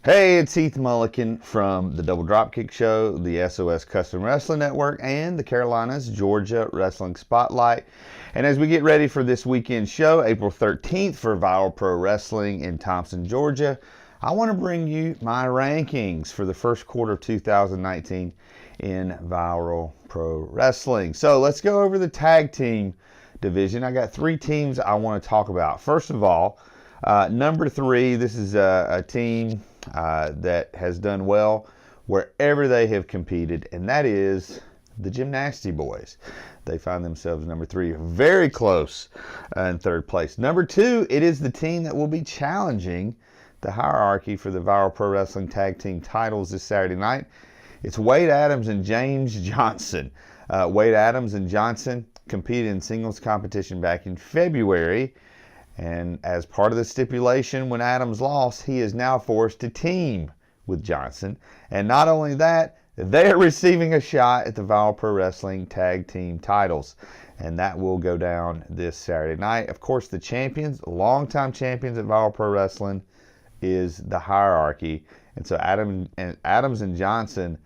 Hey, it's Heath Mulliken from the Double Dropkick Show, the SOS Custom Wrestling Network, and the Carolinas Georgia Wrestling Spotlight. And as we get ready for this weekend show, April 13th for Viral Pro Wrestling in Thompson, Georgia, I want to bring you my rankings for the first quarter of 2019 in Viral Pro Wrestling. So let's go over the tag team division. I got three teams I want to talk about. First of all, number 3, this is a team that has done well wherever they have competed, and that is the Gymnasty Boys. They find themselves number 3, very close in third place. Number 2, it is the team that will be challenging the hierarchy for the Viral Pro Wrestling Tag Team titles this Saturday night. It's Wade Adams and James Johnson. Wade Adams and Johnson competed in singles competition back in February. And as part of the stipulation, when Adams lost, he is now forced to team with Johnson. And not only that, they are receiving a shot at the Viral Pro Wrestling Tag Team titles. And that will go down this Saturday night. Of course, the champions, longtime champions at Viral Pro Wrestling, is the hierarchy. And so Adams and Johnson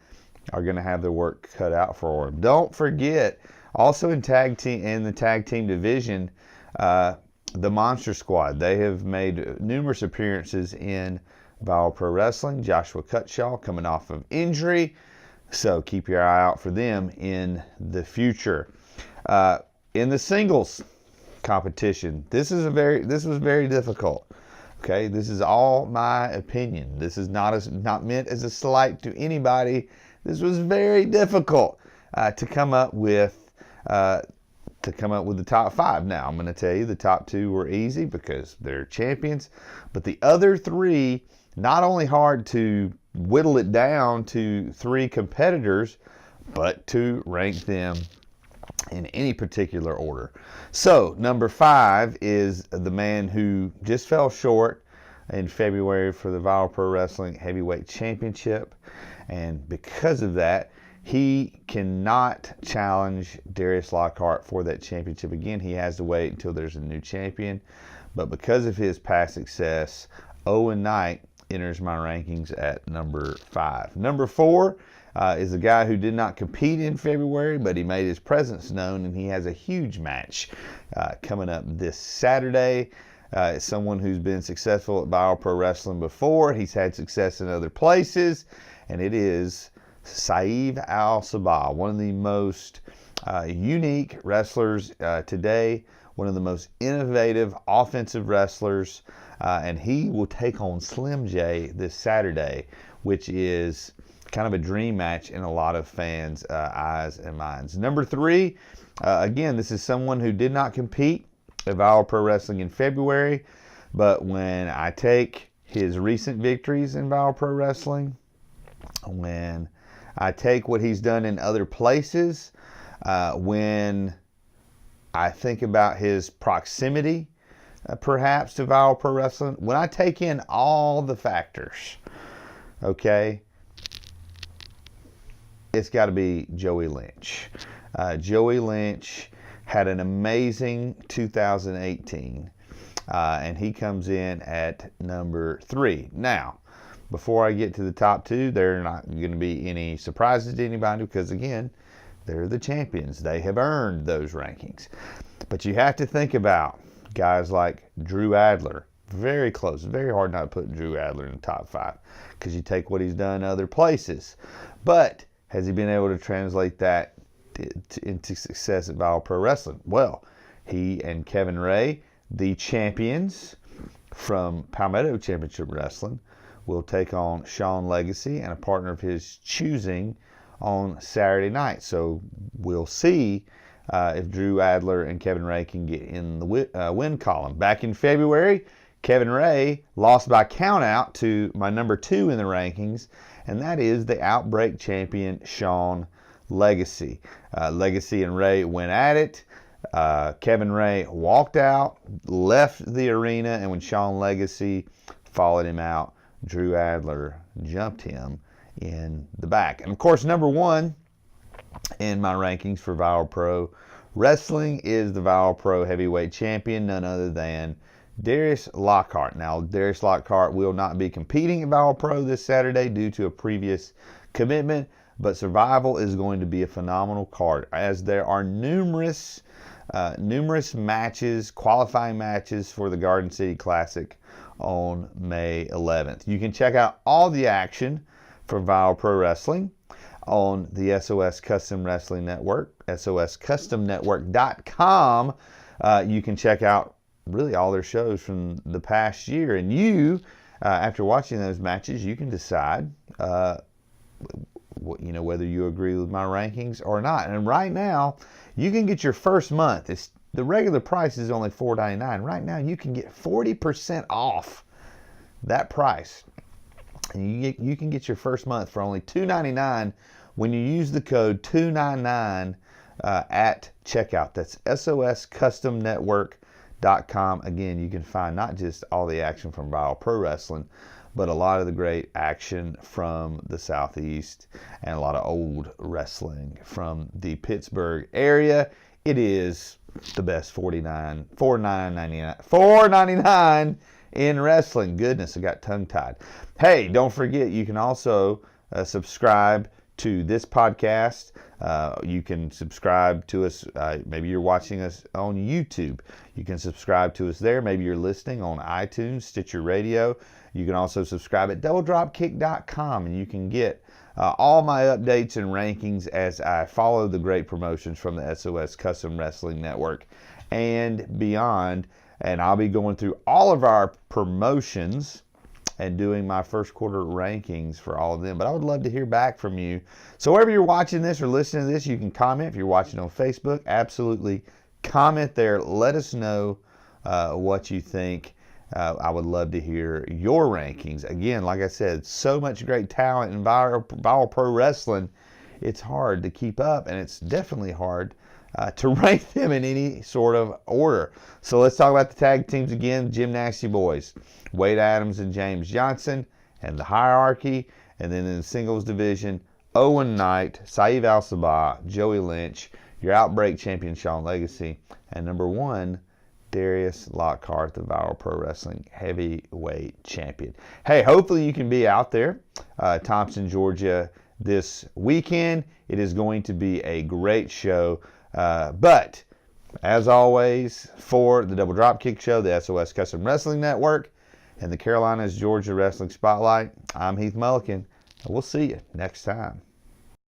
are going to have their work cut out for them. Don't forget, also in the tag team division, the Monster Squad. They have made numerous appearances in Viral Pro Wrestling. Joshua Cutshaw coming off of injury, so keep your eye out for them in the future. In the singles competition, this was very difficult. Okay, this is all my opinion. This is not meant as a slight to anybody. This was very difficult to come up with. The top 5. Now, I'm going to tell you the top 2 were easy because they're champions, but the other 3, not only hard to whittle it down to 3 competitors, but to rank them in any particular order. So, number 5 is the man who just fell short in February for the Viral Pro Wrestling Heavyweight Championship, and because of that, he cannot challenge Darius Lockhart for that championship again. He has to wait until there's a new champion. But because of his past success, Owen Knight enters my rankings at number 5. Number 4 is a guy who did not compete in February, but he made his presence known, and he has a huge match coming up this Saturday. It's someone who's been successful at Viral Pro Wrestling before. He's had success in other places, and it is Saeed Al-Sabah, one of the most unique wrestlers today, one of the most innovative offensive wrestlers, and he will take on Slim J this Saturday, which is kind of a dream match in a lot of fans' eyes and minds. Number 3, again, this is someone who did not compete at Viral Pro Wrestling in February, but when I take his recent victories in Viral Pro Wrestling, when I take what he's done in other places, when I think about his proximity, perhaps, to Viral Pro Wrestling, when I take in all the factors, okay, it's got to be Joey Lynch. Joey Lynch had an amazing 2018, and he comes in at number 3. Now, before I get to the top 2, there are not going to be any surprises to anybody because, again, they're the champions. They have earned those rankings. But you have to think about guys like Drew Adler. Very close. Very hard not to put Drew Adler in the top 5 because you take what he's done other places. But has he been able to translate that into success at Viral Pro Wrestling? Well, he and Kevin Ray, the champions from Palmetto Championship Wrestling, will take on Sean Legacy and a partner of his choosing on Saturday night. So we'll see if Drew Adler and Kevin Ray can get in the win column. Back in February, Kevin Ray lost by countout to my number 2 in the rankings, and that is the Outbreak champion Sean Legacy. Legacy and Ray went at it. Kevin Ray walked out, left the arena, and when Sean Legacy followed him out, Drew Adler jumped him in the back. And of course, number 1 in my rankings for Viral Pro Wrestling is the Viral Pro Heavyweight Champion, none other than Darius Lockhart. Now, Darius Lockhart will not be competing at Viral Pro this Saturday due to a previous commitment, but Survival is going to be a phenomenal card, as there are numerous matches, qualifying matches for the Garden City Classic on May 11th. You can check out all the action for Viral Pro Wrestling on the SOS Custom Wrestling Network, soscustomnetwork.com. You can check out really all their shows from the past year, and you, after watching those matches, you can decide whether you agree with my rankings or not. And right now, you can get your first month. The regular price is only $4.99. Right now, you can get 40% off that price. And you can get your first month for only $2.99 when you use the code 299 at checkout. That's soscustomnetwork.com. Again, you can find not just all the action from Viral Pro Wrestling, but a lot of the great action from the Southeast and a lot of old wrestling from the Pittsburgh area. It is the best $4.99 in wrestling. Goodness, I got tongue-tied. Hey, don't forget, you can also subscribe to this podcast. You can subscribe to us. Maybe you're watching us on YouTube. You can subscribe to us there. Maybe you're listening on iTunes, Stitcher Radio. You can also subscribe at DoubleDropKick.com, and you can get all my updates and rankings as I follow the great promotions from the SOS Custom Wrestling Network and beyond. And I'll be going through all of our promotions and doing my first quarter rankings for all of them. But I would love to hear back from you. So wherever you're watching this or listening to this, you can comment. If you're watching on Facebook, absolutely comment there. Let us know what you think. I would love to hear your rankings. Again, like I said, so much great talent in Viral Pro Wrestling. It's hard to keep up, and it's definitely hard to rank them in any sort of order. So let's talk about the tag teams again. Jim Nasty Boys, Wade Adams and James Johnson, and the Hierarchy. And then in the singles division, Owen Knight, Saeed Al-Sabah, Joey Lynch, your Outbreak champion Sean Legacy, and number 1, Darius Lockhart, the Viral Pro Wrestling heavyweight champion. Hey, hopefully you can be out there, Thompson, Georgia, this weekend. It is going to be a great show. But as always, for the Double Dropkick Show, the SOS Custom Wrestling Network, and the Carolinas Georgia Wrestling Spotlight, I'm Heath Mulliken, and we'll see you next time.